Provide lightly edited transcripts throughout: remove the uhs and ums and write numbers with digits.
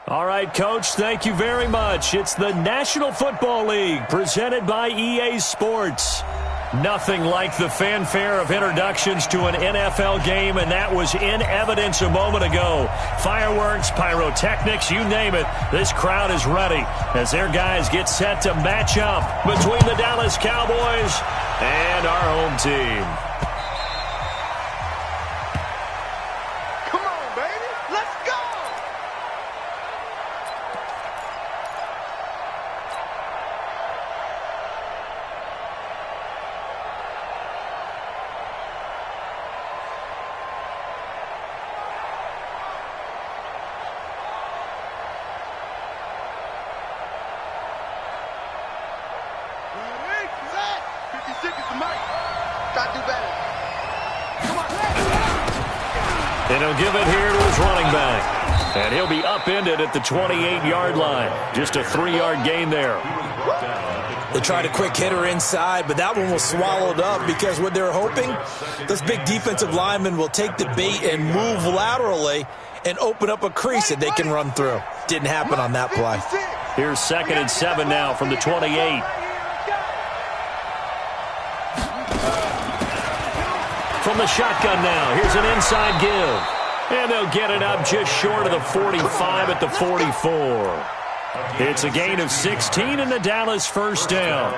All right, Coach, thank you very much. It's the National Football League presented by EA Sports. Nothing like the fanfare of introductions to an NFL game, and that was in evidence a moment ago. Fireworks, pyrotechnics, you name it. This crowd is ready as their guys get set to match up between the Dallas Cowboys and our home team. And he'll give it here to his running back. And he'll be upended at the 28-yard line. Just a 3-yard gain there. They tried a quick hitter inside, but that one was swallowed up because what they're hoping, those big defensive linemen will take the bait and move laterally and open up a crease that they can run through. Didn't happen on that play. Here's 2nd and 7 now from the 28. From the shotgun now, here's an inside give. And they'll get it up just short of the 45 at the 44. It's a gain of 16 and the Dallas first down.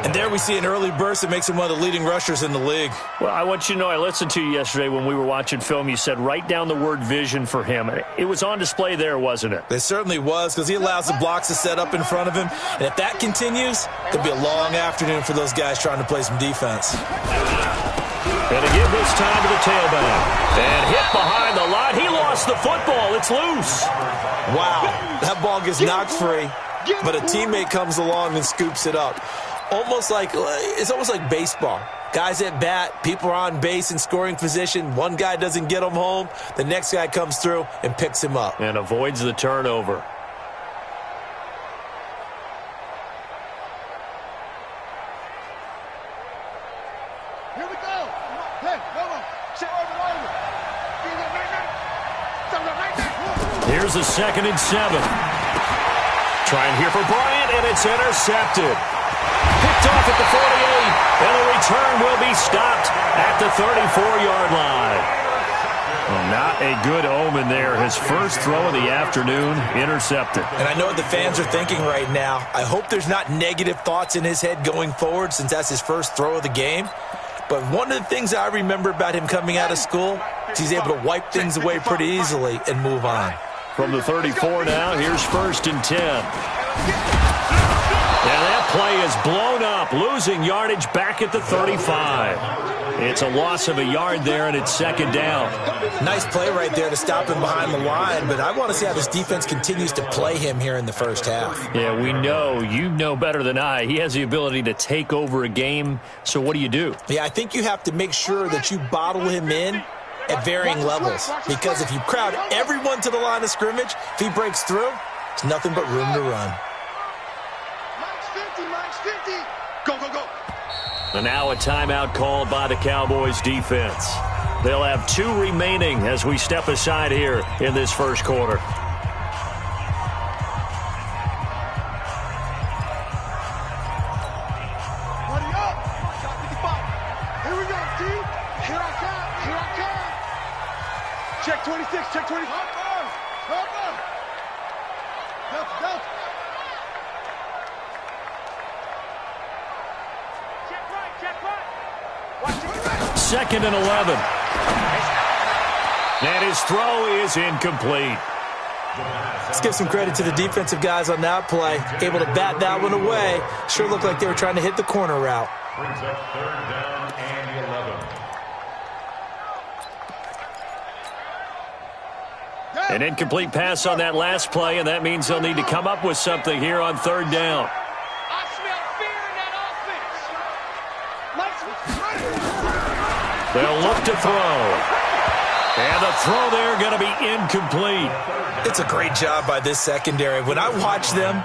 And there we see an early burst that makes him one of the leading rushers in the league. Well, I want you to know, I listened to you yesterday when we were watching film. You said write down the word vision for him. It was on display there, wasn't it? It certainly was, because he allows the blocks to set up in front of him. And if that continues, it'll be a long afternoon for those guys trying to play some defense. And to give this time to the tailback. And hit behind the line. He lost the football. It's loose. Wow. That ball gets knocked free, but a teammate comes along and scoops it up. It's almost like baseball. Guys at bat, people are on base in scoring position. One guy doesn't get him home. The next guy comes through and picks him up. And avoids the turnover. Here's a 2nd and 7. Trying here for Bryant, and it's intercepted. Picked off at the 48, and the return will be stopped at the 34-yard line. Well, not a good omen there. His first throw of the afternoon, intercepted. And I know what the fans are thinking right now. I hope there's not negative thoughts in his head going forward since that's his first throw of the game. But one of the things I remember about him coming out of school is he's able to wipe things away pretty easily and move on. From the 34 now, here's 1st and 10. And that play is blown up, losing yardage back at the 35. It's a loss of a yard there, and it's 2nd down. Nice play right there to stop him behind the line, but I want to see how this defense continues to play him here in the first half. Yeah, we know. You know better than I. He has the ability to take over a game, so what do? Yeah, I think you have to make sure that you bottle him in at varying levels, because if you crowd everyone to the line of scrimmage, if he breaks through, it's nothing but room to run. Go, go, go. And now a timeout called by the Cowboys defense. They'll have 2 remaining as we step aside here in this first quarter. Check 26, check 26. Second and 11. And his throw is incomplete. Let's give some credit to the defensive guys on that play. Able to bat that one away. Sure looked like they were trying to hit the corner route. Brings up 3rd down and 11. An incomplete pass on that last play, and that means they'll need to come up with something here on 3rd down. I smell fear in that offense. They'll look to throw. And the throw there going to be incomplete. It's a great job by this secondary. When I watch them,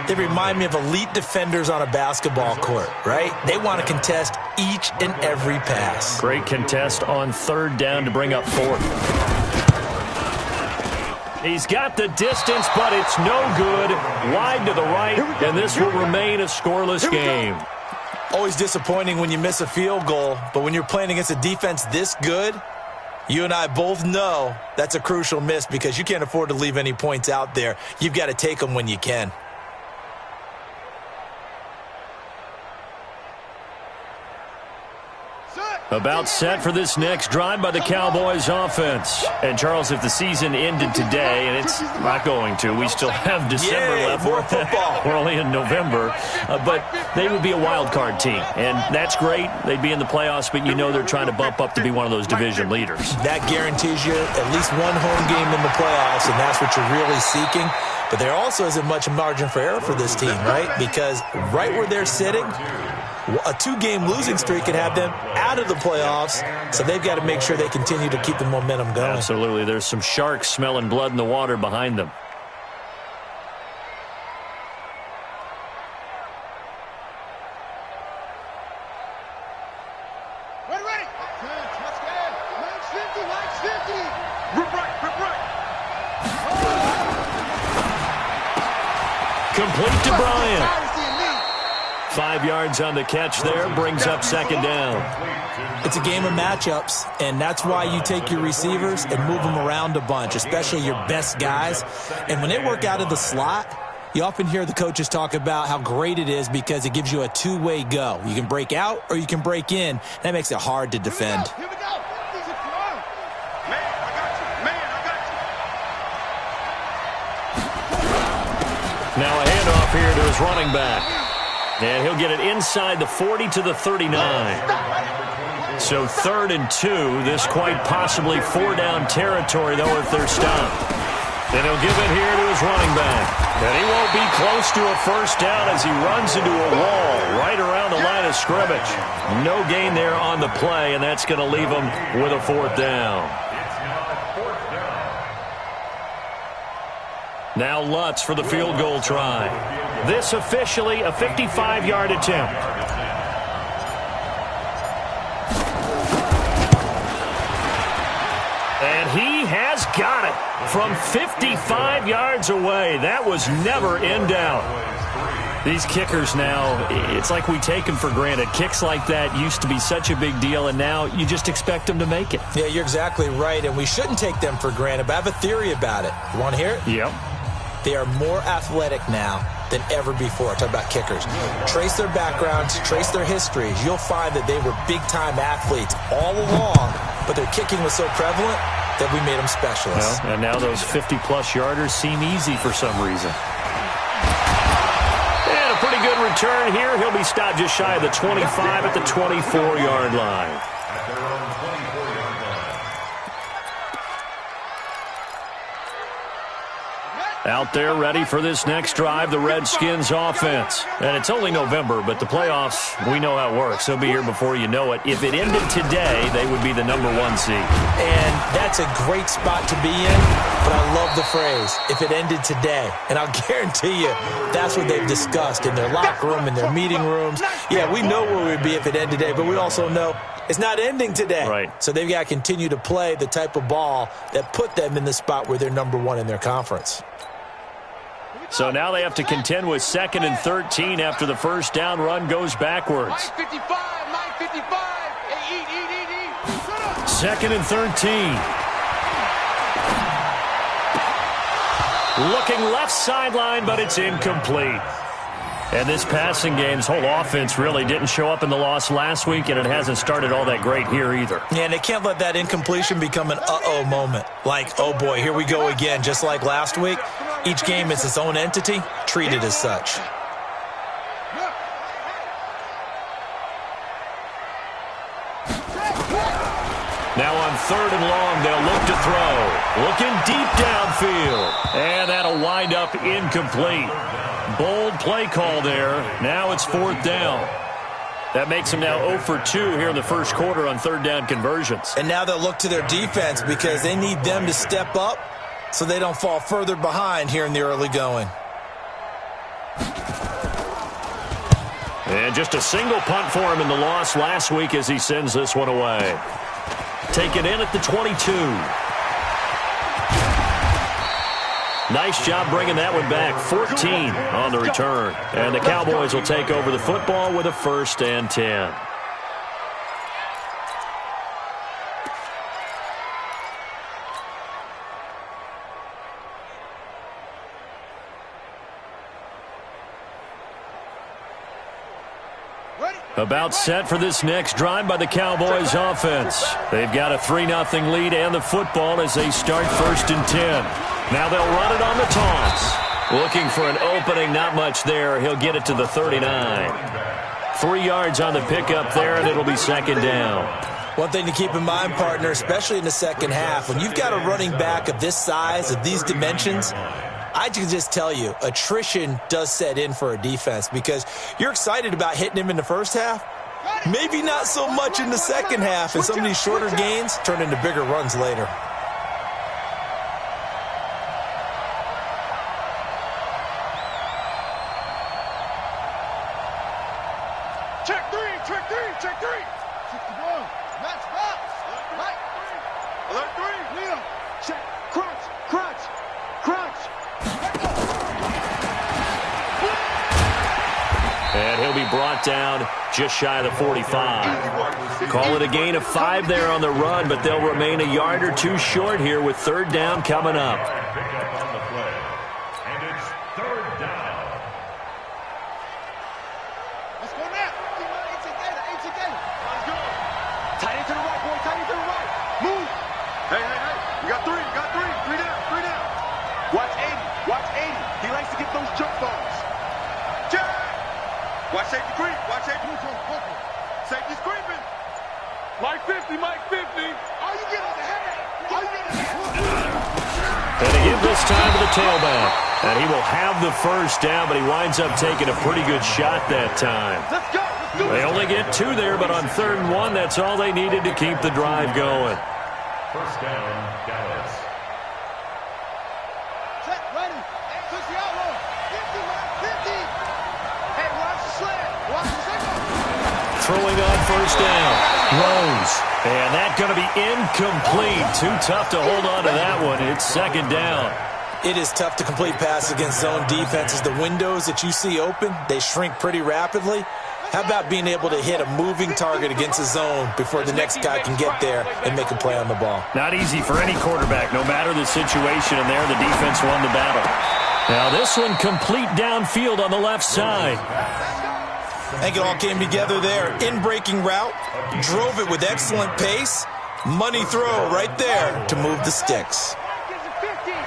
they remind me of elite defenders on a basketball court, right? They want to contest each and every pass. Great contest on 3rd down to bring up 4th. He's got the distance, but it's no good. Wide to the right, and this will remain a scoreless game. Always disappointing when you miss a field goal, but when you're playing against a defense this good, you and I both know that's a crucial miss because you can't afford to leave any points out there. You've got to take them when you can. About set for this next drive by the Cowboys offense. And, Charles, if the season ended today, and it's not going to, we still have December left. More football. We're only in November. But they would be a wild card team. And that's great. They'd be in the playoffs, but you know they're trying to bump up to be one of those division leaders. That guarantees you at least one home game in the playoffs, and that's what you're really seeking. But there also isn't much margin for error for this team, right? Because right where they're sitting, a two-game losing streak could have them out of the playoffs, so they've got to make sure they continue to keep the momentum going. Absolutely. There's some sharks smelling blood in the water behind them. Ready. Let's get in. Line 50. Rip right. Complete to Bryant. 5 yards on the catch there, brings up second down. It's a game of matchups, and that's why you take your receivers and move them around a bunch, especially your best guys. And when they work out of the slot, you often hear the coaches talk about how great it is because it gives you a two-way go. You can break out or you can break in. That makes it hard to defend. Here we go. Man, I got you. Now a handoff here to his running back. And he'll get it inside the 40 to the 39. So 3rd and 2. This quite possibly 4-down territory, though, if they're stopped. And he'll give it here to his running back. And he won't be close to a first down as he runs into a wall right around the line of scrimmage. No gain there on the play, and that's going to leave him with a 4th down. Now Lutz for the field goal try. This officially a 55-yard attempt. And he has got it from 55 yards away. That was never in doubt. These kickers now, it's like we take them for granted. Kicks like that used to be such a big deal, and now you just expect them to make it. Yeah, you're exactly right, and we shouldn't take them for granted, but I have a theory about it. You want to hear it? Yep. They are more athletic now than ever before. Talk about kickers. Trace their backgrounds, trace their histories. You'll find that they were big-time athletes all along, but their kicking was so prevalent that we made them specialists. Well, and now those 50-plus yarders seem easy for some reason. And a pretty good return here. He'll be stopped just shy of the 25 at the 24-yard line. Out there ready for this next drive, the Redskins offense. And it's only November, but the playoffs, we know how it works. They'll be here before you know it. If it ended today, they would be the #1 seed. And that's a great spot to be in, but I love the phrase, if it ended today. And I'll guarantee you, that's what they've discussed in their locker room, in their meeting rooms. Yeah, we know where we'd be if it ended today, but we also know it's not ending today. Right. So they've got to continue to play the type of ball that put them in the spot where they're #1 in their conference. So now they have to contend with 2nd and 13 after the first down run goes backwards. 55. 2nd and 13. Looking left sideline, but it's incomplete. And this passing game's whole offense really didn't show up in the loss last week, and it hasn't started all that great here either. Yeah, and they can't let that incompletion become an uh-oh moment. Like, oh boy, here we go again, just like last week. Each game is its own entity, treated as such. Now on 3rd and long, they'll look to throw. Looking deep downfield. And that'll wind up incomplete. Bold play call there. Now it's 4th down. That makes them now 0 for 2 here in the first quarter on 3rd down conversions. And now they'll look to their defense because they need them to step up so they don't fall further behind here in the early going. And just a single punt for him in the loss last week as he sends this one away. Take it in at the 22. Nice job bringing that one back. 14 on the return. And the Cowboys will take over the football with a 1st and 10. About set for this next drive by the Cowboys offense. They've got a 3-0 lead and the football as they start 1st and 10. Now they'll run it on the toss. Looking for an opening, not much there. He'll get it to the 39. 3 yards on the pickup there, and it'll be 2nd down. One thing to keep in mind, partner, especially in the second half, when you've got a running back of this size, of these dimensions, I can just tell you, attrition does set in for a defense because you're excited about hitting him in the first half. Maybe not so much in the second half, and some of these shorter gains turn into bigger runs later. Check three. 61. Max box. Right. Alert 3. Leo. Check. Crunch. And he'll be brought down just shy of the 45. Call it a gain of 5 there on the run, but they'll remain a yard or 2 short here with 3rd down coming up. And it's 3rd down. Let's go now. 18 Gator. Let's go. Tight end to the right, boy. Tight end to the right. Move. Hey. We got 3. 3 down. Watch 80. He likes to get those jump balls. Jack. Watch safety creep. Safety's creeping. Mike 50. Are you getting the head? And they give this time to the tailback. And he will have the 1st down, but he winds up taking a pretty good shot that time. Let's go. They only get 2 there, but on 3rd and 1, that's all they needed to keep the drive going. 1st down, Dallas. Check, ready. Push the outlaw. 50. Hey, watch the slant. Watch the signal. Throwing on 1st down. Rose. And that's going to be incomplete. Too tough to hold on to that one. It's 2nd down. It is tough to complete passes against zone defenses. The windows that you see open, they shrink pretty rapidly. How about being able to hit a moving target against a zone before the next guy can get there and make a play on the ball? Not easy for any quarterback, no matter the situation, and there the defense won the battle. Now this one complete downfield on the left side. I think it all came together there. In-breaking route, drove it with excellent pace. Money throw right there to move the sticks.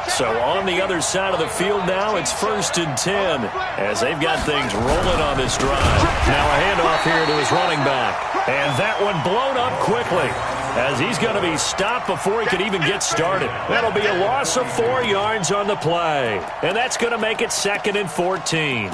So on the other side of the field now, it's 1st and 10 as they've got things rolling on this drive. Now a handoff here to his running back. And that one blown up quickly as he's going to be stopped before he can even get started. That'll be a loss of 4 yards on the play. And that's going to make it 2nd and 14.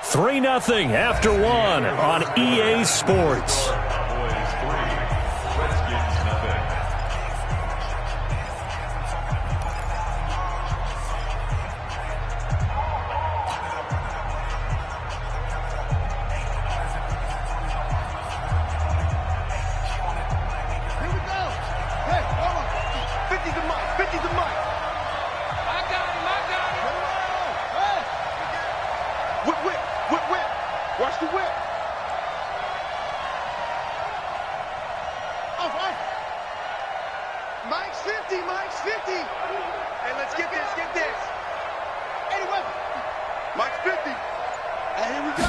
Three 3-0 after 1 on EA Sports. Watch the whip. Mike's 50. Hey, let's get this. Anyway. Mike's 50. And here we go.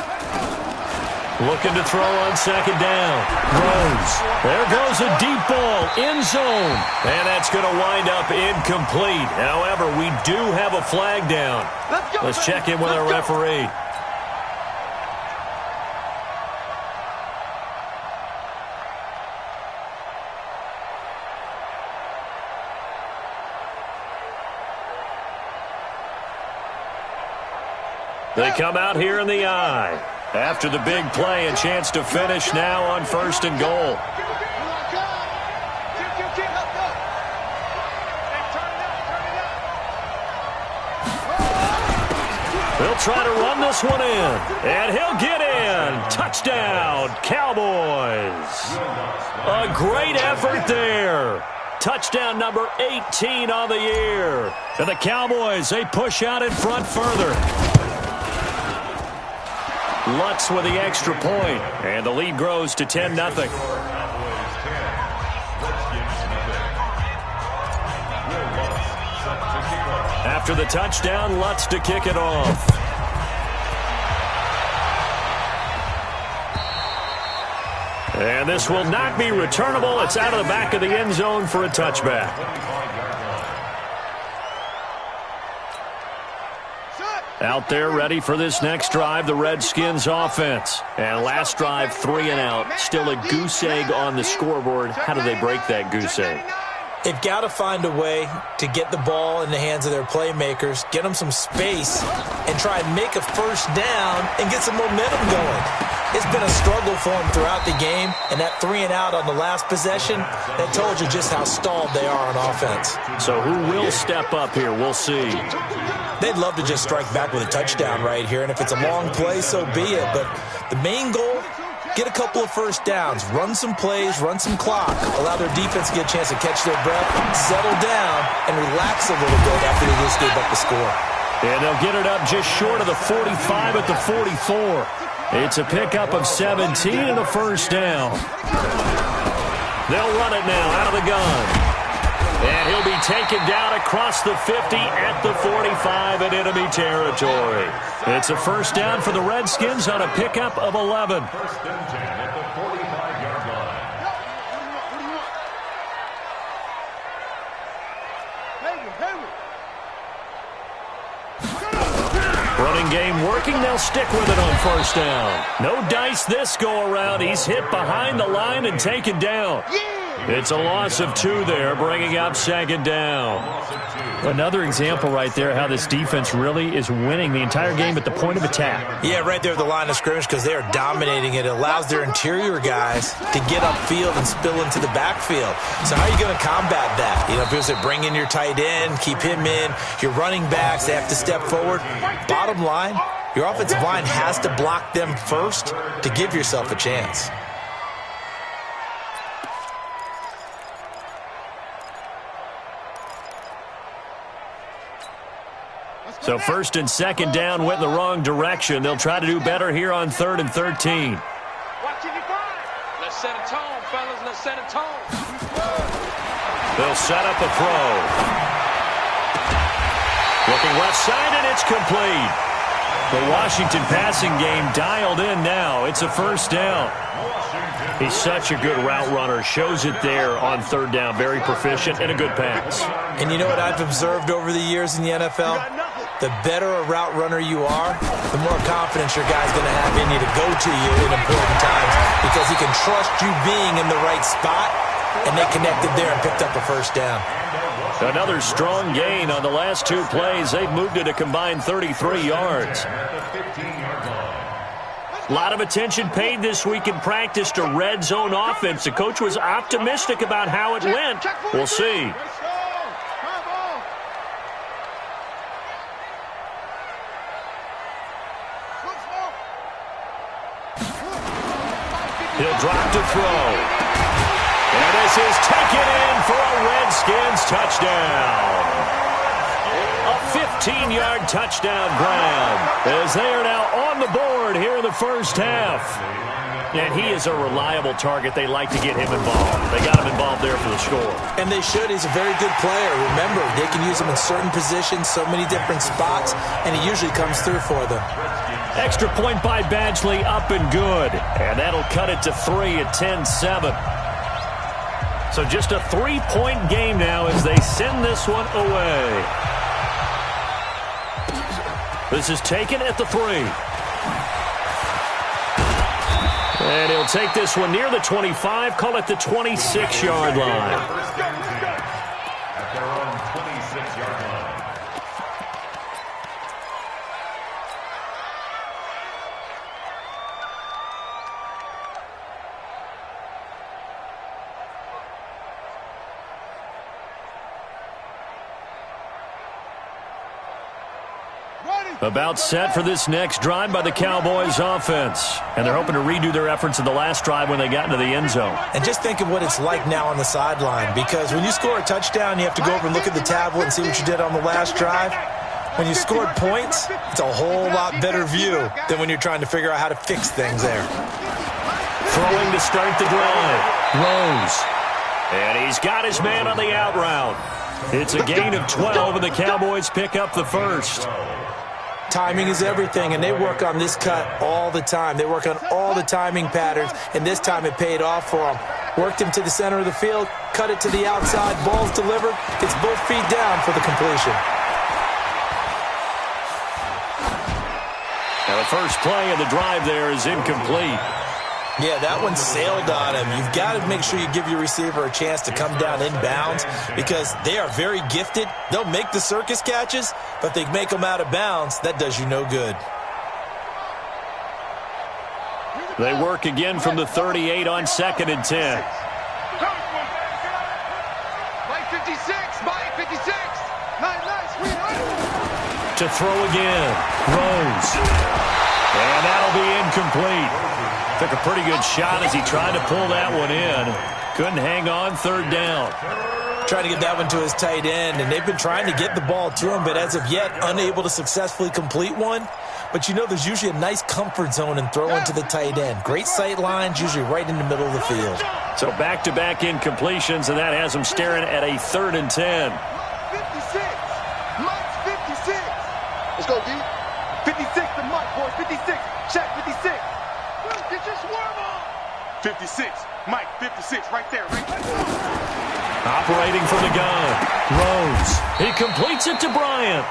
Looking to throw on 2nd down. Rose. There goes a deep ball. End zone. And that's going to wind up incomplete. However, we do have a flag down. Let's check in with our referee. They come out here in the eye. After the big play, a chance to finish now on 1st and goal. He'll try to run this one in, and he'll get in. Touchdown, Cowboys. A great effort there. Touchdown number 18 on the year. And the Cowboys, they push out in front further. Lutz with the extra point, and the lead grows to 10-0. After the touchdown, Lutz to kick it off. And this will not be returnable. It's out of the back of the end zone for a touchback. Out there ready for this next drive, the Redskins offense. And last drive, 3 and out. Still a goose egg on the scoreboard. How do they break that goose egg? They've got to find a way to get the ball in the hands of their playmakers, get them some space, and try and make a first down and get some momentum going. It's been a struggle for them throughout the game, and that 3 and out on the last possession, that told you just how stalled they are on offense. So who will step up here? We'll see. They'd love to just strike back with a touchdown right here, and if it's a long play, so be it. But the main goal, get a couple of first downs, run some plays, run some clock, allow their defense to get a chance to catch their breath, settle down, and relax a little bit after they just gave up the score. And they'll get it up just short of the 45 at the 44. It's a pickup of 17 and a first down. They'll run it now out of the gun. And he'll be taken down across the 50 at the 45 in enemy territory. It's a first down for the Redskins on a pickup of 11. Running game working. They'll stick with it on first down. No dice this go around. He's hit behind the line and taken down. It's a loss of 2 there, bringing up second down. Another example right there how this defense really is winning the entire game at the point of attack. Yeah, right there at the line of scrimmage because they are dominating it. It allows their interior guys to get upfield and spill into the backfield. So how are you going to combat that? You know, people say bring in your tight end, keep him in. Your running backs, they have to step forward. Bottom line, your offensive line has to block them first to give yourself a chance. So first and second down went in the wrong direction. They'll try to do better here on 3rd and 13. Watch it, let's set a tone, fellas. Let's set a tone. They'll set up a throw. Looking left side, and it's complete. The Washington passing game dialed in now. It's a first down. He's such a good route runner. Shows it there on 3rd down. Very proficient and a good pass. And you know what I've observed over the years in the NFL? The better a route runner you are, the more confidence your guy's going to have in you to go to you in important times because he can trust you being in the right spot, and they connected there and picked up a first down. Another strong gain on the last 2 plays. They've moved it a combined 33 yards. A lot of attention paid this week in practice to red zone offense. The coach was optimistic about how it went. We'll see. He'll drop to throw. And this is taken in for a Redskins touchdown. A 15-yard touchdown grab as they are now on the board here in the first half. And he is a reliable target. They like to get him involved. They got him involved there for the score. And they should. He's a very good player. Remember, they can use him in certain positions, so many different spots, and he usually comes through for them. Extra point by Badgley, up and good. And that'll cut it to 3 at 10-7. So just a 3-point game now as they send this one away. This is taken at the 3. And he'll take this one near the 25, call it the 26-yard line. About set for this next drive by the Cowboys offense. And they're hoping to redo their efforts in the last drive when they got into the end zone. And just think of what it's like now on the sideline, because when you score a touchdown, you have to go over and look at the tablet and see what you did on the last drive. When you scored points, it's a whole lot better view than when you're trying to figure out how to fix things there. Throwing to start the drive. Rose. And he's got his man on the out route. It's a gain of 12, and the Cowboys pick up the first. Timing is everything, and they work on this cut all the time. They work on all the timing patterns, and this time it paid off for them. Worked him to the center of the field, cut it to the outside, ball's delivered, gets both feet down for the completion. Now the first play of the drive there is incomplete. Yeah, that one sailed on him. You've got to make sure you give your receiver a chance to come down inbounds because they are very gifted. They'll make the circus catches, but they make them out of bounds. That does you no good. They work again from the 38 on 2nd and 10. Mike 56, Mike 56. Nice, To throw again. Rose. And that'll be incomplete. Took a pretty good shot as he tried to pull that one in. Couldn't hang on, 3rd down. Trying to get that one to his tight end, and they've been trying to get the ball to him, but as of yet, unable to successfully complete one. But you know there's usually a nice comfort zone in throwing to the tight end. Great sight lines, usually right in the middle of the field. So back-to-back incompletions, and that has him staring at a 3rd and 10. 56. Mike's 56. Let's go, D. 56 to Mike, boy. 56. Check 56. Get your swerve on. 56. Mike, 56. Right there. Operating from the gun. Rose. He completes it to Bryant.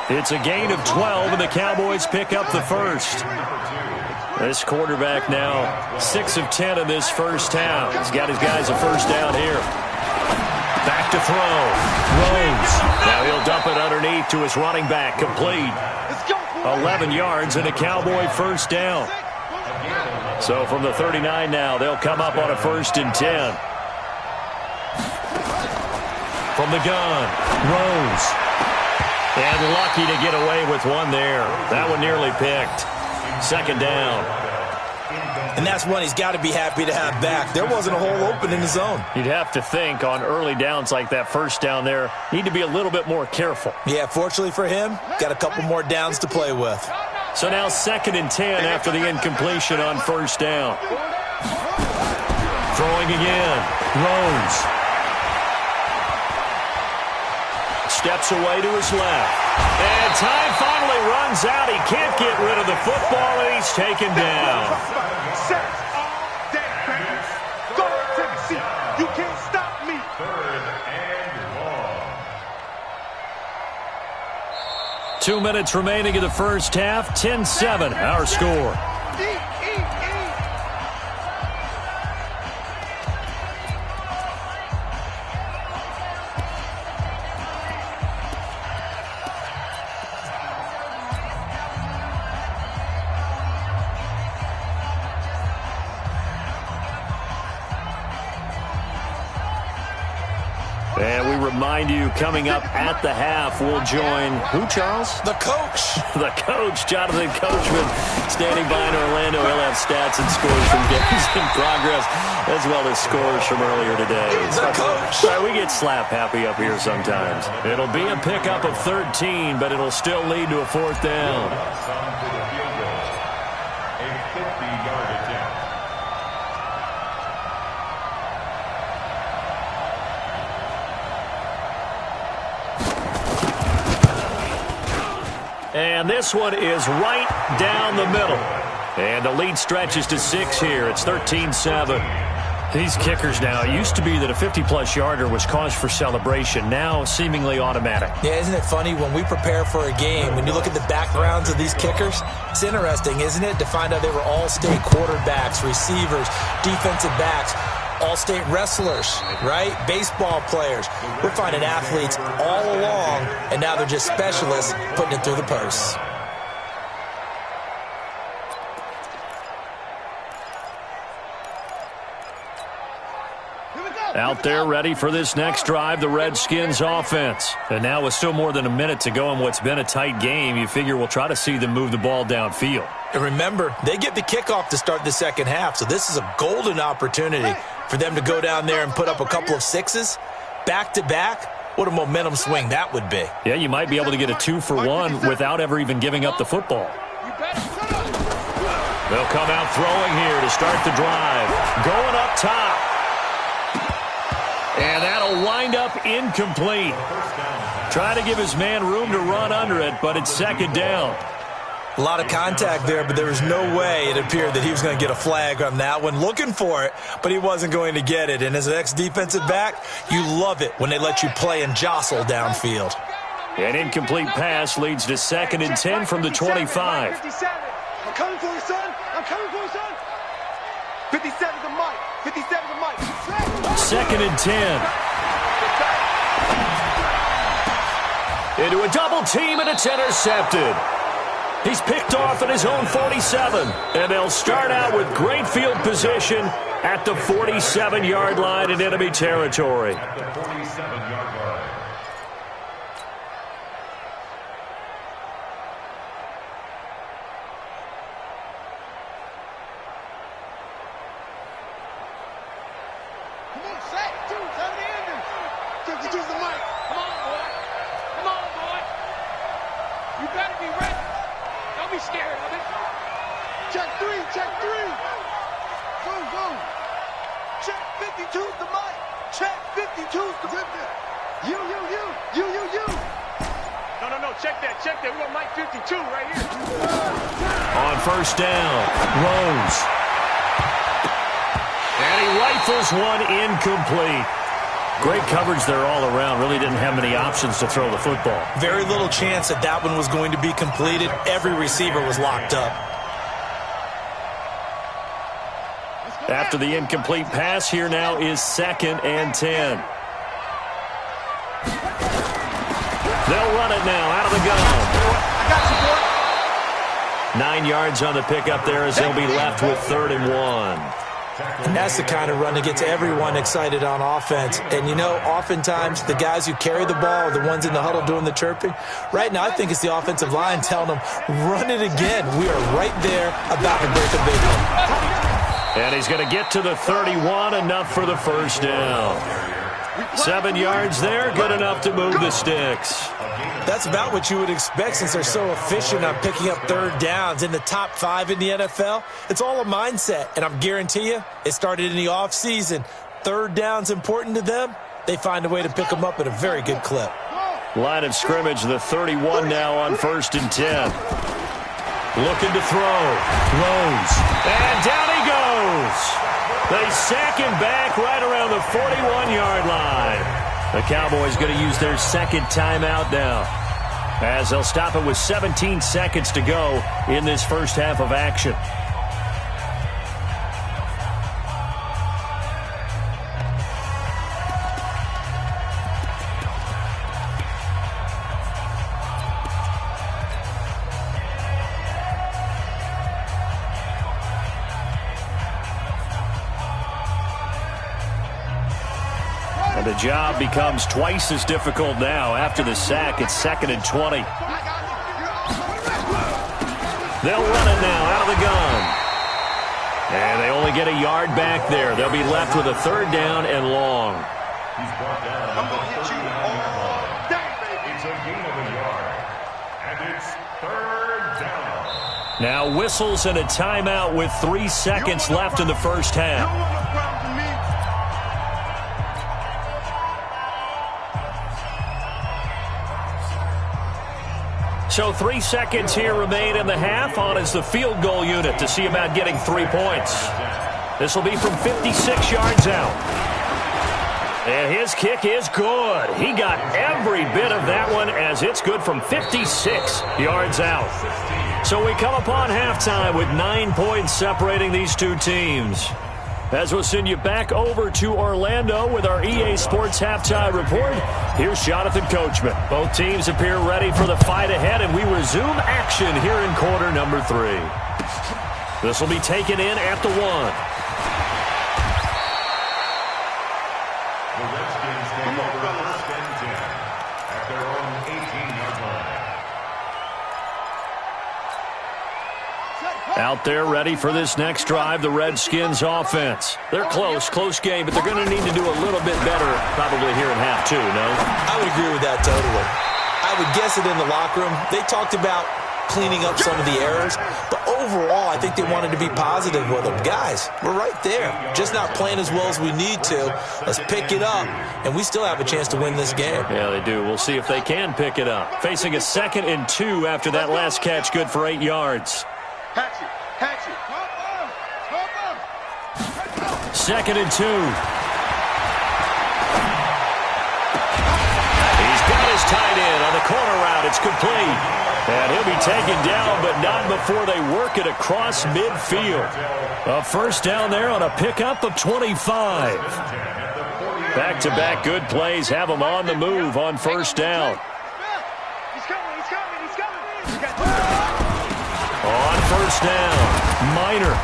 It's a gain of 12, and the Cowboys pick up the first. This quarterback now 6 of 10 in this first half. He's got his guys a first down here. Back to throw. Rose. Now he'll dump it underneath to his running back. Complete. 11 yards and a Cowboy first down. So from the 39 now, they'll come up on a 1st and 10. From the gun, Rose. And lucky to get away with one there. That one nearly picked. 2nd down. And that's one he's got to be happy to have back. There wasn't a hole open in the zone. You'd have to think on early downs like that first down there, need to be a little bit more careful. Yeah, fortunately for him, got a couple more downs to play with. So now 2nd and 10 after the incompletion on 1st down. Throwing again. Rose. Steps away to his left. And time finally runs out. He can't get rid of the football, and he's taken down. Sacks all day, baby. Go to Tennessee. You can't stop me. 3rd and long. 2 minutes remaining in the first half. 10-7, our score. And we remind you, coming up at the half, we'll join who, Charles? The coach. The coach, Jonathan Coachman, standing by in Orlando. He'll have stats and scores from games in progress, as well as scores from earlier today. The coach. Right, we get slap happy up here sometimes. It'll be a pickup of 13, but it'll still lead to a 4th down. Some to the field goal. A 50-yard attempt. And this one is right down the middle. And the lead stretches to 6 here. It's 13-7. These kickers now, it used to be that a 50-plus yarder was cause for celebration. Now seemingly automatic. Yeah, isn't it funny when we prepare for a game, when you look at the backgrounds of these kickers, it's interesting, isn't it, to find out they were all-state quarterbacks, receivers, defensive backs, all-state wrestlers, right? Baseball players. We're finding athletes all along, and now they're just specialists putting it through the purse. Here we go. Out there ready for this next drive, the Redskins offense. And now with still more than a minute to go in what's been a tight game, you figure we'll try to see them move the ball downfield. And remember, they get the kickoff to start the second half, so this is a golden opportunity for them to go down there and put up a couple of sixes back-to-back. What a momentum swing that would be. Yeah, you might be able to get a 2-for-1 without ever even giving up the football. They'll come out throwing here to start the drive. Going up top. And that'll wind up incomplete. Trying to give his man room to run under it, but it's second down. A lot of contact there, but there was no way it appeared that he was going to get a flag on that one. Looking for it, but he wasn't going to get it. And as an ex-defensive back, you love it when they let you play and jostle downfield. An incomplete pass leads to 2nd and 10 from the 25. 57. I'm coming for you, son. I'm coming for you, son. 57 to Mike. 57 to Mike. 2nd and 10. Into a double team, and it's intercepted. He's picked off at his own 47, and they'll start out with great field position at the 47-yard line in enemy territory. One incomplete. Great coverage there all around. Really didn't have many options to throw the football. Very little chance that that one was going to be completed. Every receiver was locked up. After the incomplete pass, here now is 2nd and 10. They'll run it now out of the gun. 9 yards on the pickup there as they'll be left with 3rd and 1. And that's the kind of run that gets everyone excited on offense. And, you know, oftentimes the guys who carry the ball are the ones in the huddle doing the chirping. Right now, I think it's the offensive line telling them, run it again. We are right there about to break a big one. And he's going to get to the 31, enough for the first down. 7 yards there, good enough to move the sticks. That's about what you would expect since they're so efficient on picking up 3rd downs in the top 5 in the NFL. It's all a mindset, and I'm guarantee you it started in the offseason. 3rd down's important to them. They find a way to pick them up at a very good clip. Line of scrimmage, the 31 now on 1st and 10. Looking to throw. Throws. And down he goes. They sack him back right around the 41-yard line. The Cowboys going to use their 2nd timeout now, as they'll stop it with 17 seconds to go in this first half of action. And the job becomes twice as difficult now. After the sack, it's 2nd and 20. They'll run it now out of the gun. And they only get a yard back there. They'll be left with a 3rd down and long. I'm going to hit you all day, baby. It's a gain of a yard. And it's 3rd down. Now whistles and a timeout with 3 seconds left in the first half. So 3 seconds here remain in the half. On is the field goal unit to see about getting 3 points. This will be from 56 yards out. And his kick is good. He got every bit of that one as it's good from 56 yards out. So we come upon halftime with 9 points separating these two teams. As we'll send you back over to Orlando with our EA Sports Halftime Report, here's Jonathan Coachman. Both teams appear ready for the fight ahead, and we resume action here in quarter number 3. This will be taken in at the 1. Out there ready for this next drive, the Redskins offense. They're close game, but they're going to need to do a little bit better probably here in half two, no? I would agree with that totally. I would guess it in the locker room. They talked about cleaning up some of the errors, but overall, I think they wanted to be positive with them. Guys, we're right there. Just not playing as well as we need to. Let's pick it up, and we still have a chance to win this game. Yeah, they do. We'll see if they can pick it up. Facing a 2nd and 2 after that last catch, good for 8 yards. Hatch it. 2nd and 2. He's got his tight end on the corner route. It's complete. And he'll be taken down, but not before they work it across midfield. A first down there on a pickup of 25. Back-to-back good plays have them on the move on first down. He's coming. On first down, Minor.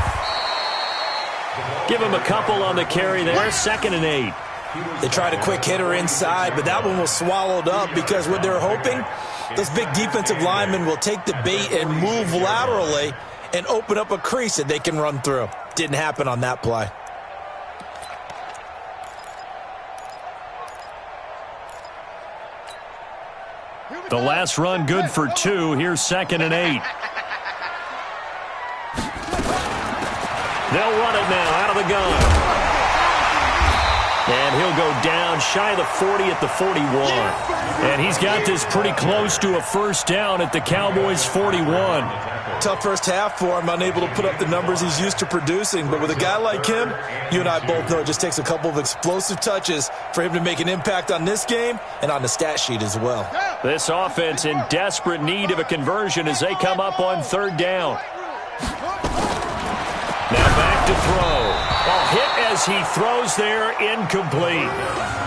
Give him a couple on the carry there, 2nd and 8. They tried a quick hitter inside, but that one was swallowed up because what they're hoping, those big defensive linemen will take the bait and move laterally and open up a crease that they can run through. Didn't happen on that play. The last run good for 2. Here's 2nd and 8. They'll run it now out of the gun. And he'll go down shy of the 40 at the 41. And he's got this pretty close to a first down at the Cowboys' 41. Tough first half for him, unable to put up the numbers he's used to producing. But with a guy like him, you and I both know it just takes a couple of explosive touches for him to make an impact on this game and on the stat sheet as well. This offense in desperate need of a conversion as they come up on 3rd down. Now back to throw. Hit as he throws there, incomplete.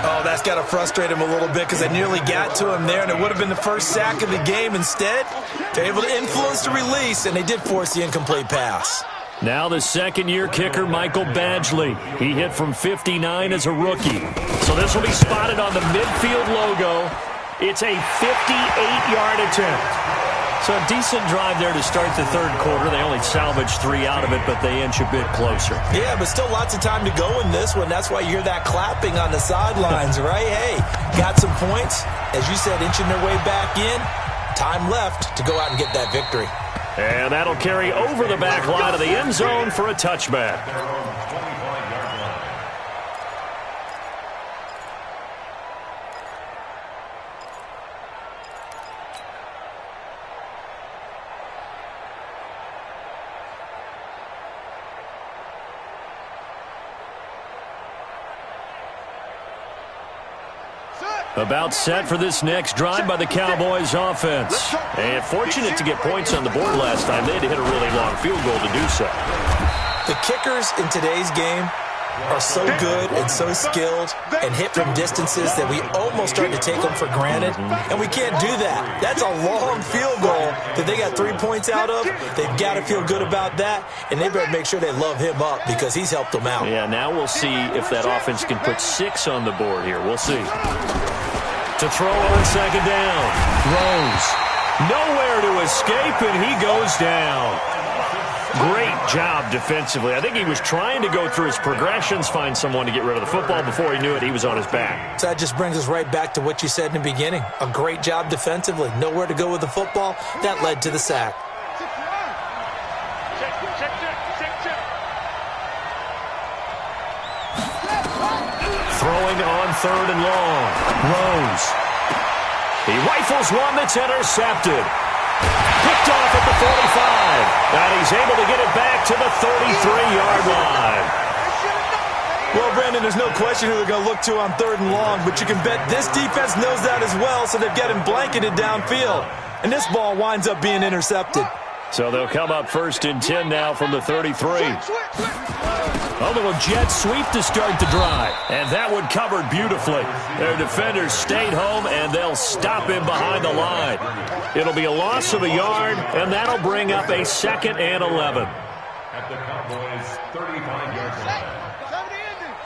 Oh, that's got to frustrate him a little bit because they nearly got to him there, and it would have been the first sack of the game. Instead, they're able to influence the release, and they did force the incomplete pass. Now the 2nd-year kicker, Michael Badgley. He hit from 59 as a rookie. So this will be spotted on the midfield logo. It's a 58-yard attempt. So a decent drive there to start the 3rd quarter. They only salvaged 3 out of it, but they inch a bit closer. Yeah, but still lots of time to go in this one. That's why you hear that clapping on the sidelines, right? Hey, got some points. As you said, inching their way back in. Time left to go out and get that victory. And that'll carry over the back line of the end zone for a touchback. About set for this next drive by the Cowboys offense. And fortunate to get points on the board last time. They had to hit a really long field goal to do so. The kickers in today's game are so good and so skilled and hit from distances that we almost start to take them for granted. And we can't do that. That's a long field goal that they got 3 points out of. They've got to feel good about that, and they better make sure they love him up because he's helped them out. Yeah, now we'll see if that offense can put 6 on the board here. We'll see. To throw on 2nd down. Throws. Nowhere to escape, and he goes down. Great job defensively. I think he was trying to go through his progressions, find someone to get rid of the football. Before he knew it, he was on his back. So that just brings us right back to what you said in the beginning. A great job defensively. Nowhere to go with the football. That led to the sack. Throwing on 3rd and long. Rose. He rifles one that's intercepted. Picked off at the 45. And he's able to get it back to the 33-yard line. Well, Brandon, there's no question who they're going to look to on 3rd and long, but you can bet this defense knows that as well, so they've got him blanketed downfield. And this ball winds up being intercepted. So they'll come up 1st and 10 now from the 33. A little jet sweep to start the drive. And that one covered beautifully. Their defenders stayed home, and they'll stop him behind the line. It'll be a loss of a yard, and that'll bring up a 2nd and 11. At the Cowboys' 35-yard line. Somebody in there.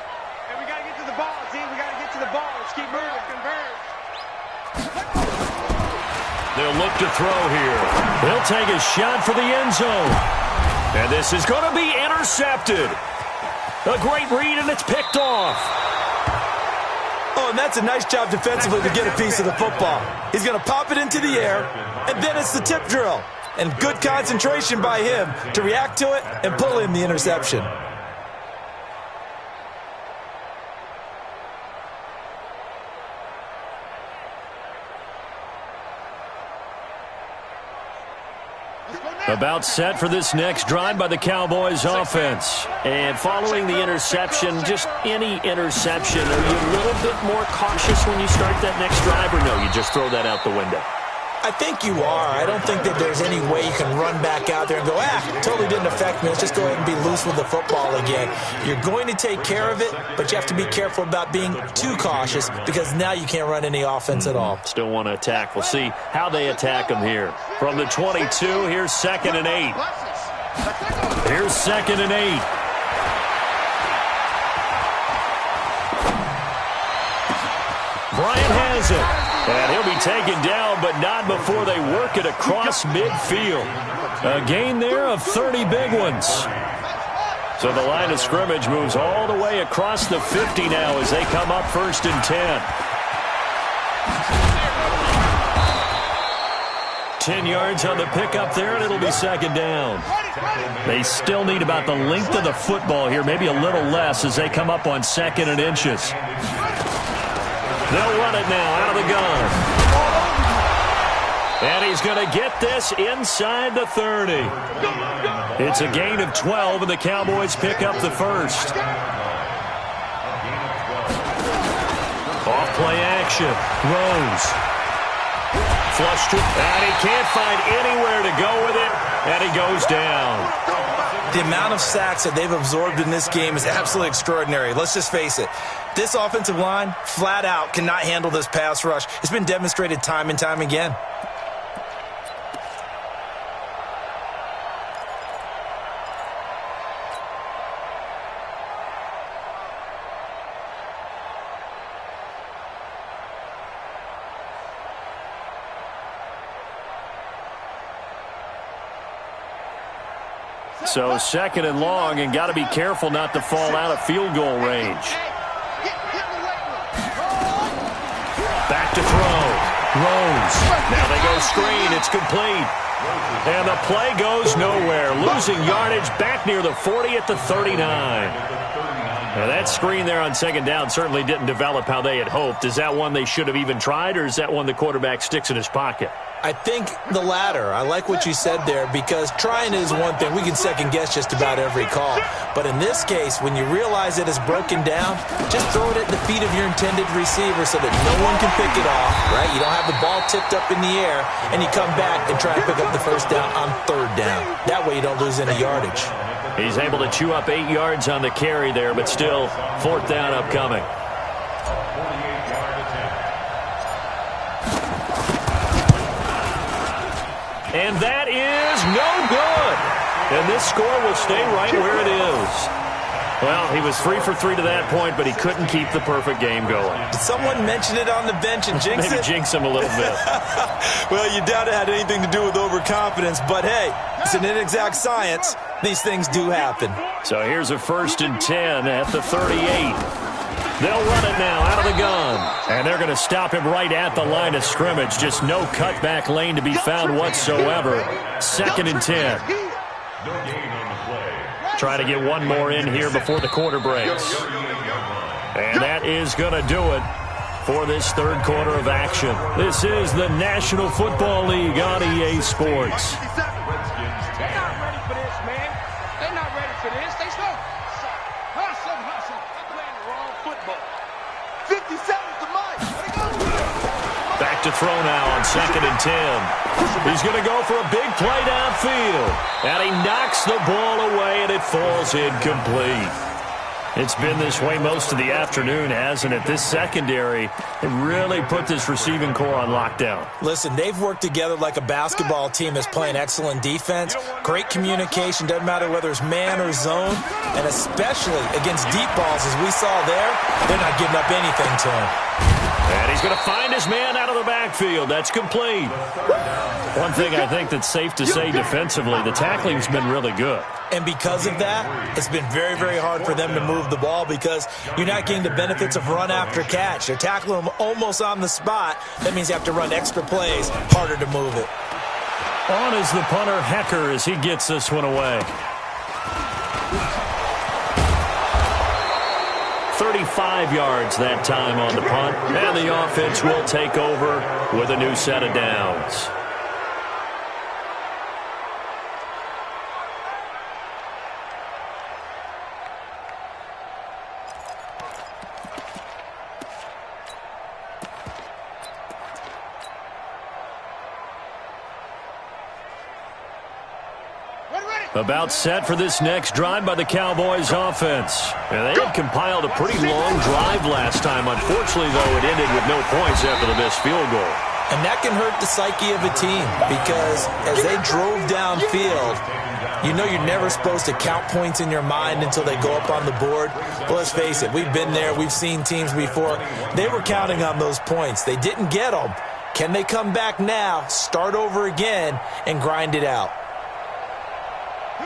And we got to get to the ball, team. We got to get to the ball. Let's keep moving. They'll look to throw here. He'll take a shot for the end zone. And this is going to be intercepted. A great read, and it's picked off. Oh, and that's a nice job defensively to get a piece of the football. He's going to pop it into the air, and then it's the tip drill. And good concentration by him to react to it and pull in the interception. About set for this next drive by the Cowboys offense. And following the interception, just any interception, are you a little bit more cautious when you start that next drive, or no, you just throw that out the window? I think you are. I don't think that there's any way you can run back out there and go, totally didn't affect me. Let's just go ahead and be loose with the football again. You're going to take care of it, but you have to be careful about being too cautious because now you can't run any offense at all. Still want to attack. We'll see how they attack them here. From the 22, here's 2nd and 8. Here's 2nd and 8. Bryant has it. And he'll be taken down, but not before they work it across midfield. A gain there of 30 big ones. So the line of scrimmage moves all the way across the 50 now as they come up 1st and 10. 10 yards on the pickup there, and it'll be 2nd down. They still need about the length of the football here, maybe a little less as they come up on 2nd and inches. They'll run it now out of the gun. And he's going to get this inside the 30. It's a gain of 12, and the Cowboys pick up the first. Off-play action. Rose. Flush to, and he can't find anywhere to go with it, and he goes down. The amount of sacks that they've absorbed in this game is absolutely extraordinary. Let's just face it. This offensive line, flat out, cannot handle this pass rush. It's been demonstrated time and time again. So 2nd and long, and got to be careful not to fall out of field goal range. Back to throw. Rose. Now they go screen. It's complete. And the play goes nowhere. Losing yardage back near the 40 at the 39. Now that screen there on 2nd down certainly didn't develop how they had hoped. Is that one they should have even tried, or is that one the quarterback sticks in his pocket? I think the latter. I like what you said there because trying is one thing. We can second-guess just about every call. But in this case, when you realize it is broken down, just throw it at the feet of your intended receiver so that no one can pick it off, right? You don't have the ball tipped up in the air, and you come back and try and pick up the 1st down on 3rd down. That way you don't lose any yardage. He's able to chew up 8 yards on the carry there, but still 4th down upcoming. And that is no good. And this score will stay right where it is. Well, he was 3 for 3 to that point, but he couldn't keep the perfect game going. Did someone mention it on the bench and jinx it? Maybe jinx him a little bit. Well, you doubt it had anything to do with overconfidence, but hey, it's an inexact science. These things do happen. So here's a 1st and 10 at the 38. They'll run it now out of the gun. And they're going to stop him right at the line of scrimmage. Just no cutback lane to be found whatsoever. 2nd and 10. Try to get one more in here before the quarter breaks. And that is going to do it for this 3rd quarter of action. This is the National Football League on EA Sports. They're not ready for this, man. They're not ready for this. They slow. Hustle. They're playing the wrong football. 57's the mic. Back to throw now on 2nd and 10. He's going to go for a big play downfield. And he knocks the ball away, and it falls incomplete. It's been this way most of the afternoon, hasn't it? This secondary, they really put this receiving core on lockdown. Listen, they've worked together like a basketball team that's playing excellent defense. Great communication, doesn't matter whether it's man or zone. And especially against deep balls, as we saw there, they're not giving up anything to him. And he's going to find his man out of the backfield. That's complete. One thing I think that's safe to say defensively, the tackling's been really good. And because of that, it's been very, very hard for them to move the ball because you're not getting the benefits of run after catch. They're tackling them almost on the spot. That means you have to run extra plays, harder to move it. On is the punter, Hecker, as he gets this one away. 35 yards that time on the punt, and the offense will take over with a new set of downs. About set for this next drive by the Cowboys offense. And they had compiled a pretty long drive last time. Unfortunately, though, it ended with no points after the missed field goal. And that can hurt the psyche of a team because as they drove downfield, you know you're never supposed to count points in your mind until they go up on the board. But let's face it, we've been there. We've seen teams before. They were counting on those points. They didn't get them. Can they come back now, start over again, and grind it out?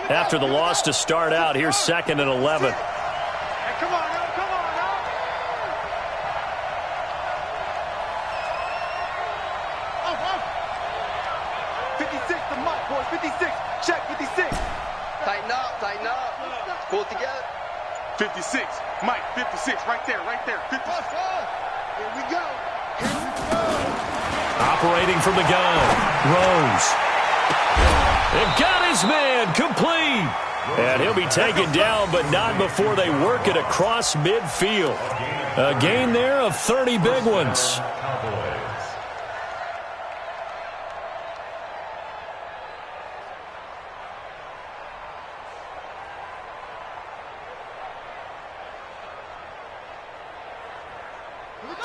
After the loss to start out, here's 2nd and 11. Hey, come on now, come on now. Oh. 56 to Mike, boys, 56. Check, 56. Tighten up. Pull it together. 56. Mike, 56, right there, 56. Here we go. Operating from the gun, Rose. They've got his man, complete. And he'll be taken down, but not before they work it across midfield. A gain there of 30 big ones.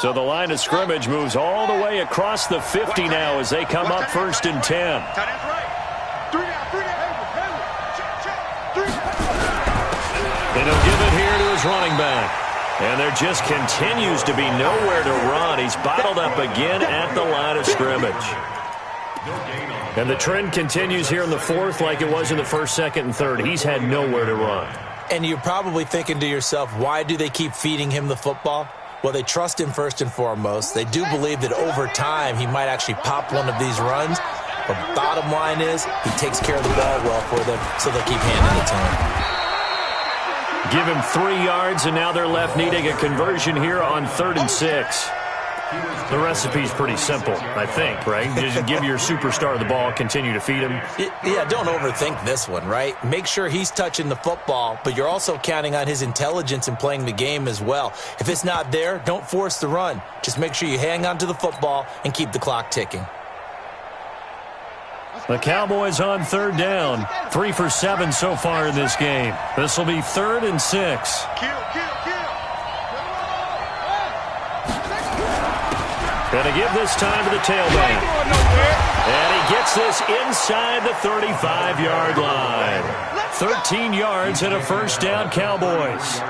So the line of scrimmage moves all the way across the 50 now as they come up 1st and 10. And he'll give it here to his running back. And there just continues to be nowhere to run. He's bottled up again at the line of scrimmage. And the trend continues here in the 4th like it was in the 1st, 2nd, and 3rd. He's had nowhere to run. And you're probably thinking to yourself, why do they keep feeding him the football? Well, they trust him first and foremost. They do believe that over time he might actually pop one of these runs. But bottom line is he takes care of the ball well for them, so they'll keep handing it to him. Give him 3 yards, and now they're left needing a conversion here on 3rd and 6. The recipe's pretty simple, I think, right? Just give your superstar the ball, continue to feed him. Yeah, don't overthink this one, right? Make sure he's touching the football, but you're also counting on his intelligence in playing the game as well. If it's not there, don't force the run. Just make sure you hang on to the football and keep the clock ticking. The Cowboys on 3rd down. 3 for 7 so far in this game. This will be 3rd and 6. Kill. Going to give this time to the tailback. And he gets this inside the 35-yard line. 13 yards and a 1st down, Cowboys.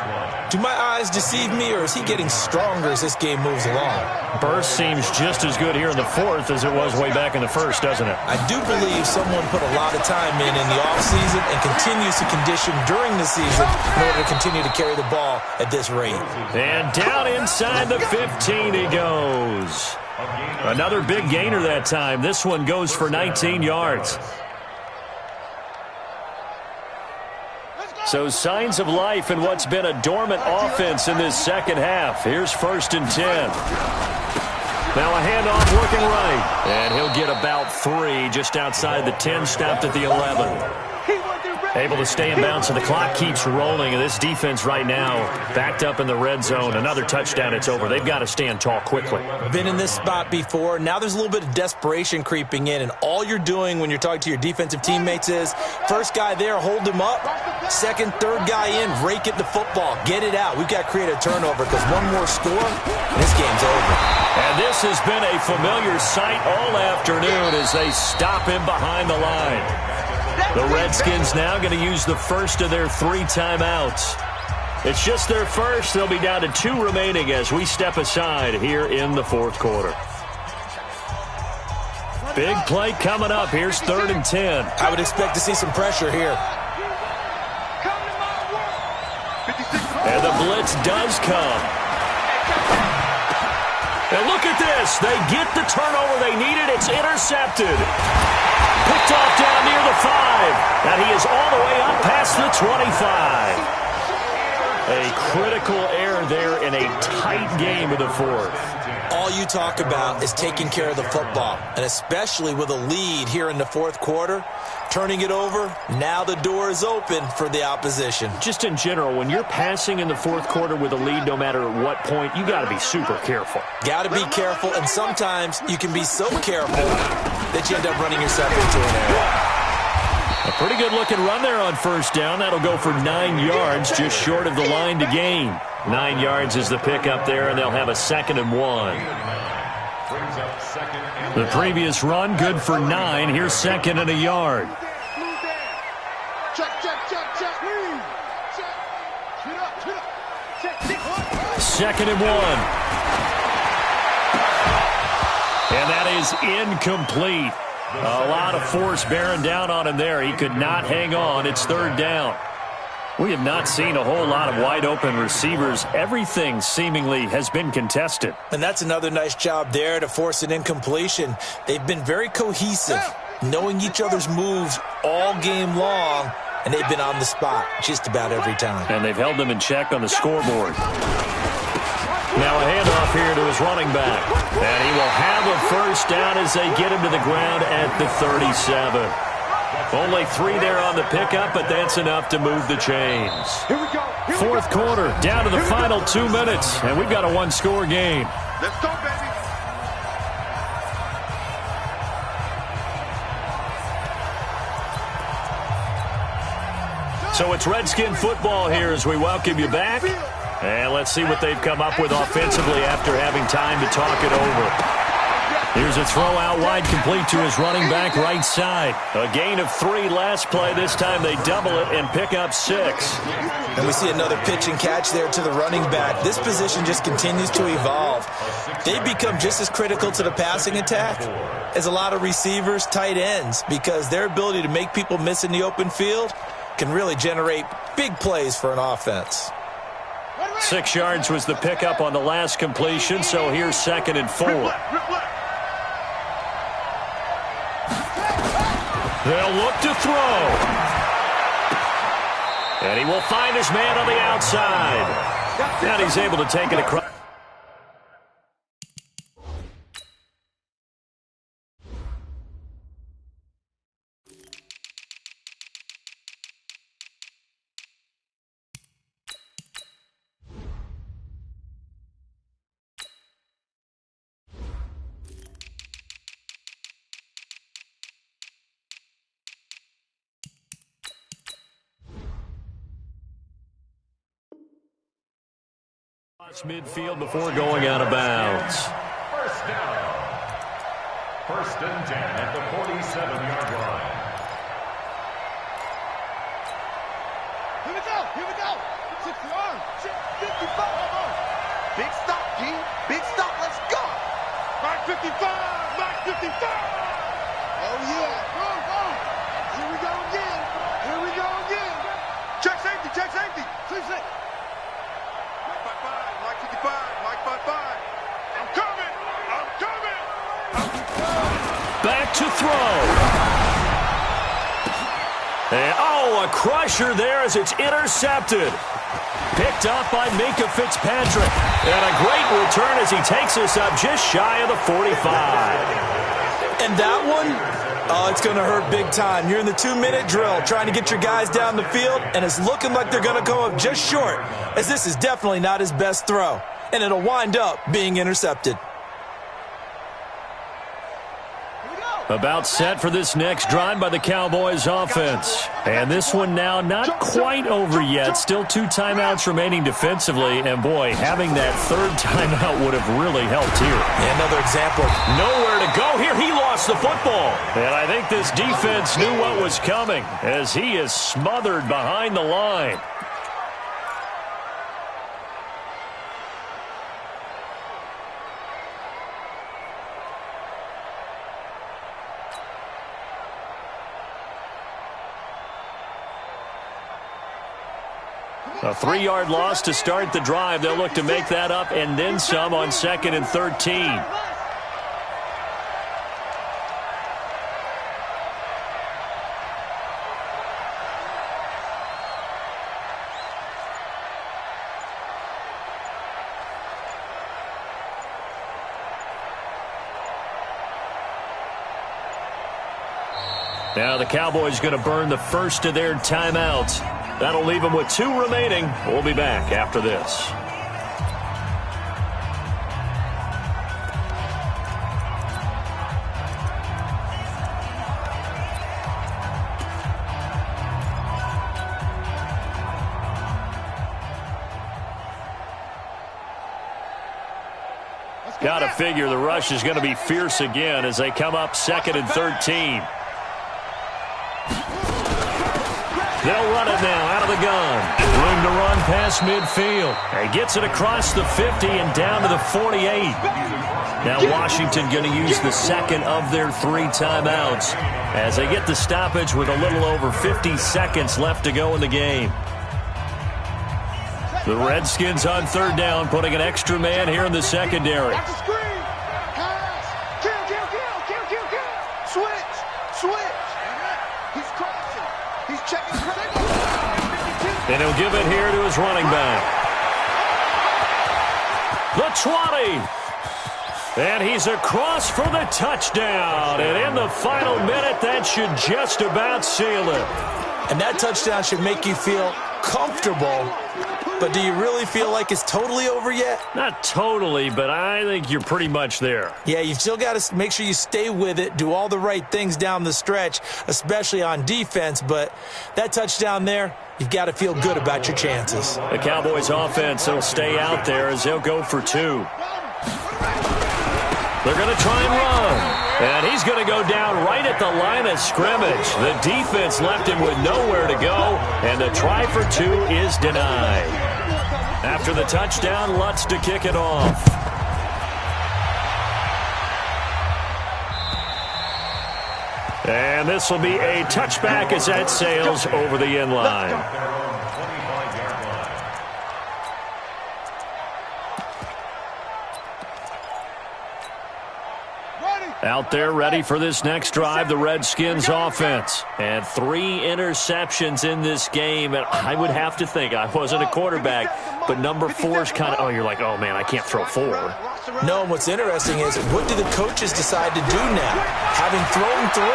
Do my eyes deceive me, or is he getting stronger as this game moves along? Burst seems just as good here in the 4th as it was way back in the 1st, doesn't it? I do believe someone put a lot of time in the offseason and continues to condition during the season in order to continue to carry the ball at this rate. And down inside the 15 he goes. Another big gainer that time. This one goes for 19 yards. So signs of life in what's been a dormant offense in this 2nd half. Here's 1st and 10. Now a handoff looking right. And he'll get about 3 just outside the 10, stopped at the 11. He wasn't ready. Able to stay in bounds, and the clock keeps rolling. And this defense right now, backed up in the red zone. Another touchdown, it's over. They've got to stand tall quickly. Been in this spot before. Now there's a little bit of desperation creeping in, and all you're doing when you're talking to your defensive teammates is, first guy there, hold him up. Second, third guy in, rake it the football. Get it out. We've got to create a turnover because one more score, and this game's over. And this has been a familiar sight all afternoon as they stop him behind the line. The Redskins now going to use the first of their 3 timeouts. It's just their first. They'll be down to 2 remaining as we step aside here in the 4th quarter. Big play coming up. Here's 3rd and 10. I would expect to see some pressure here. And the blitz does come. And look at this. They get the turnover they needed. It's intercepted. Picked off down near the 5. And he is all the way up past the 25. A critical error there in a tight game of the 4th. All you talk about is taking care of the football, and especially with a lead here in the 4th quarter, turning it over, now the door is open for the opposition. Just in general, when you're passing in the 4th quarter with a lead, no matter what point, you got to be super careful. Got to be careful, and sometimes you can be so careful that you end up running yourself into an error. A pretty good-looking run there on 1st down. That'll go for 9 yards, just short of the line to gain. 9 yards is the pickup there, and they'll have a 2nd and 1. The previous run, good for 9. Here's 2nd and a yard. Check, check, check, check. Check. 2nd and 1. And that is incomplete. A lot of force bearing down on him there. He could not hang on. It's 3rd down. We have not seen a whole lot of wide-open receivers. Everything seemingly has been contested. And that's another nice job there to force an incompletion. They've been very cohesive, knowing each other's moves all game long, and they've been on the spot just about every time. And they've held them in check on the scoreboard. Now a handoff here to his running back. And he will have a 1st down as they get him to the ground at the 37. Only 3 there on the pickup, but that's enough to move the chains. 4th quarter, down to the final 2 minutes, and we've got a 1-score game. Let's go, baby. So it's Redskin football here as we welcome you back. And let's see what they've come up with offensively after having time to talk it over. Here's a throw out wide, complete to his running back right side. A gain of 3 last play. This time they double it and pick up 6. And we see another pitch and catch there to the running back. This position just continues to evolve. They become just as critical to the passing attack as a lot of receivers, tight ends, because their ability to make people miss in the open field can really generate big plays for an offense. 6 yards was the pickup on the last completion, so here's 2nd and 4. They'll look to throw. And he will find his man on the outside. And he's able to take it across. Midfield before going out of bounds. 1st down. 1st and 10 at the 47-yard line. Here we go. Here we go. 60 yards. 55. Big stop, G. Big stop. Let's go. Mark 55. Mark 55. Oh, yeah. Go, go. Here we go again. Here we go again. Check safety. Check safety. Please say. Mike 55. Mike 55. I'm coming. I'm coming. Back to throw. And, a crusher there as it's intercepted. Picked up by Minkah Fitzpatrick. And a great return as he takes us up just shy of the 45. And that one, Oh, it's going to hurt big time. You're in the 2-minute drill trying to get your guys down the field, and it's looking like they're going to come up just short, as this is definitely not his best throw, and it'll wind up being intercepted. About set for this next drive by the Cowboys offense. And this one now not quite over yet. Still 2 timeouts remaining defensively. And, boy, having that 3rd timeout would have really helped here. Yeah, another example. Nowhere to go here. He lost the football. And I think this defense knew what was coming as he is smothered behind the line. A 3-yard loss to start the drive. They'll look to make that up and then some on 2nd and 13. Now the Cowboys going to burn the first of their timeouts. That'll leave them with 2 remaining. We'll be back after this. Got to figure the rush is going to be fierce again as they come up 2nd and 13. They'll run it now out of the gun. Room to run past midfield. He gets it across the 50 and down to the 48. Now Washington going to use the 2nd of their 3 timeouts as they get the stoppage with a little over 50 seconds left to go in the game. The Redskins on 3rd down, putting an extra man here in the secondary. And he'll give it here to his running back. The 20. And he's across for the touchdown. And in the final minute, that should just about seal it. And that touchdown should make you feel comfortable. But do you really feel like it's totally over yet? Not totally, but I think you're pretty much there. Yeah, you've still got to make sure you stay with it, do all the right things down the stretch, especially on defense. But that touchdown there, you've got to feel good about your chances. The Cowboys offense will stay out there as they'll go for 2. They're going to try and run. And he's going to go down right at the line of scrimmage. The defense left him with nowhere to go, and the try for 2 is denied. After the touchdown, Lutz to kick it off. And this will be a touchback as that sails over the end line. Out there ready for this next drive, the Redskins offense. And 3 interceptions in this game. And I would have to think, I wasn't a quarterback, but number 4 is kind of, oh, you're like, oh, man, I can't throw 4. No, and what's interesting is, what do the coaches decide to do now? Having thrown 3,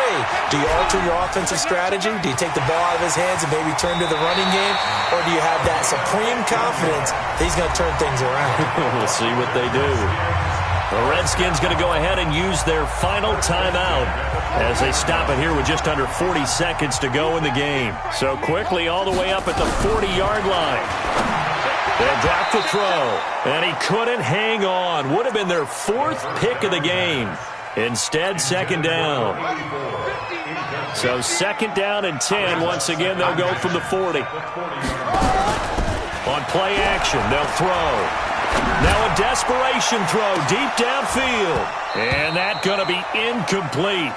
do you alter your offensive strategy? Do you take the ball out of his hands and maybe turn to the running game? Or do you have that supreme confidence that he's going to turn things around? We'll see what they do. The Redskins going to go ahead and use their final timeout as they stop it here with just under 40 seconds to go in the game. So quickly all the way up at the 40-yard line. They dropped the throw, and he couldn't hang on. Would have been their 4th pick of the game. Instead, 2nd down. So 2nd down and 10. Once again, they'll go from the 40. On play action, they'll throw. Now a desperation throw deep downfield. And that's going to be incomplete.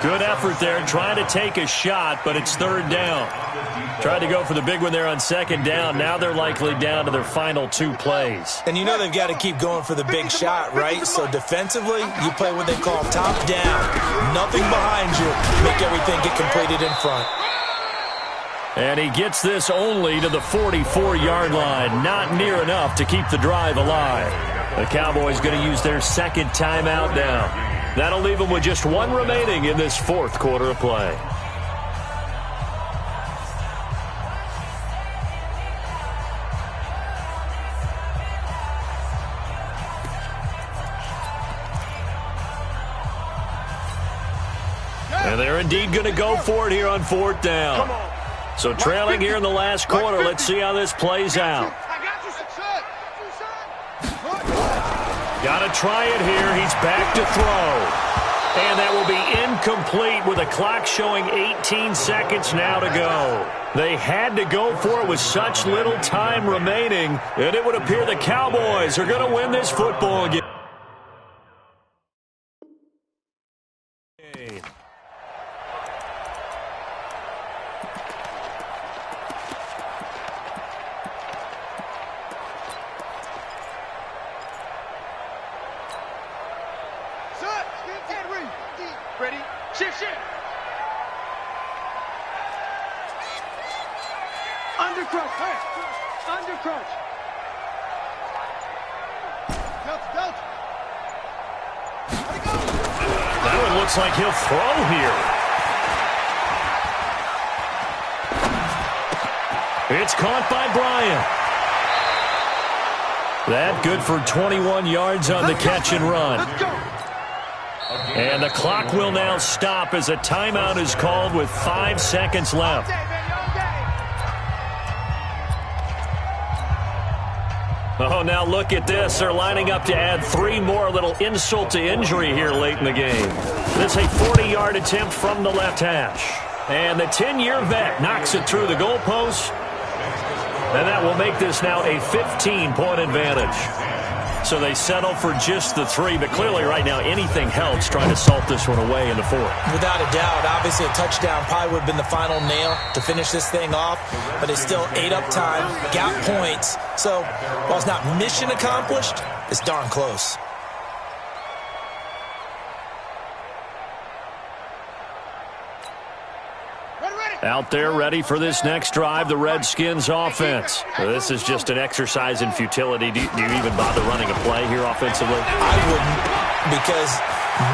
Good effort there trying to take a shot, but it's 3rd down. Tried to go for the big one there on 2nd down. Now they're likely down to their final 2 plays. And you know they've got to keep going for the big shot, right? So defensively, you play what they call top down. Nothing behind you. Make everything get completed in front. And he gets this only to the 44-yard line. Not near enough to keep the drive alive. The Cowboys going to use their 2nd timeout now. That'll leave them with just one remaining in this fourth quarter of play. And they're indeed going to go for it here on fourth down. So trailing here in the last quarter, let's see how this plays out. Got to try it here. He's back to throw. And that will be incomplete with a clock showing 18 seconds now to go. They had to go for it with such little time remaining, and it would appear the Cowboys are going to win this football game. Ready? Shift. Under crunch. Under crunch. Delta. That one looks like he'll throw here. It's caught by Bryant. That good for 21 yards on the catch and run. Let's go. And the clock will now stop as a timeout is called with 5 seconds left. Oh, now look at this. They're lining up to add 3 more, little insult to injury here late in the game. This is a 40-yard attempt from the left hash. And the 10-year vet knocks it through the goalpost. And that will make this now a 15-point advantage. So they settle for just the 3, but clearly right now anything helps trying to salt this one away in the fourth. Without a doubt, obviously a touchdown probably would have been the final nail to finish this thing off, but it's still ate up time, got points. So while it's not mission accomplished, it's darn close. Out there ready for this next drive, the Redskins offense. This is just an exercise in futility. Do you even bother running a play here offensively? I wouldn't, because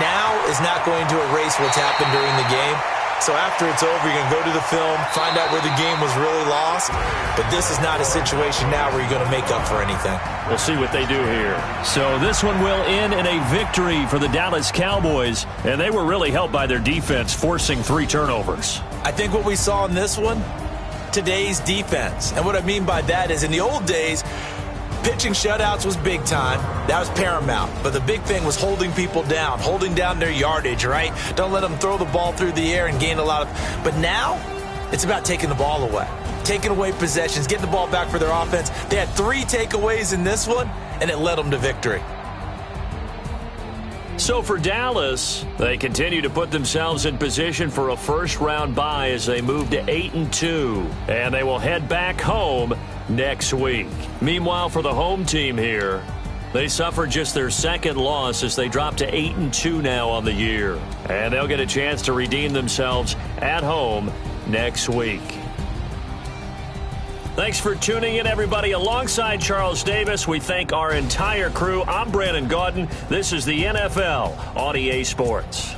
now is not going to erase what's happened during the game. So after it's over, you're going to go to the film, find out where the game was really lost. But this is not a situation now where you're going to make up for anything. We'll see what they do here. So this one will end in a victory for the Dallas Cowboys. And they were really helped by their defense, forcing 3 turnovers. I think what we saw in this one, today's defense. And what I mean by that is in the old days, pitching shutouts was big time. That was paramount. But the big thing was holding people down, holding down their yardage, right? Don't let them throw the ball through the air and gain a lot of... But now, it's about taking the ball away. Taking away possessions, getting the ball back for their offense. They had 3 takeaways in this one, and it led them to victory. So for Dallas, they continue to put themselves in position for a first-round bye as they move to 8-2. And they will head back home next week. Meanwhile, for the home team here, they suffered just their 2nd loss as they drop to 8-2 now on the year. And they'll get a chance to redeem themselves at home next week. Thanks for tuning in, everybody. Alongside Charles Davis, we thank our entire crew. I'm Brandon Gaudin. This is the NFL on EA Sports.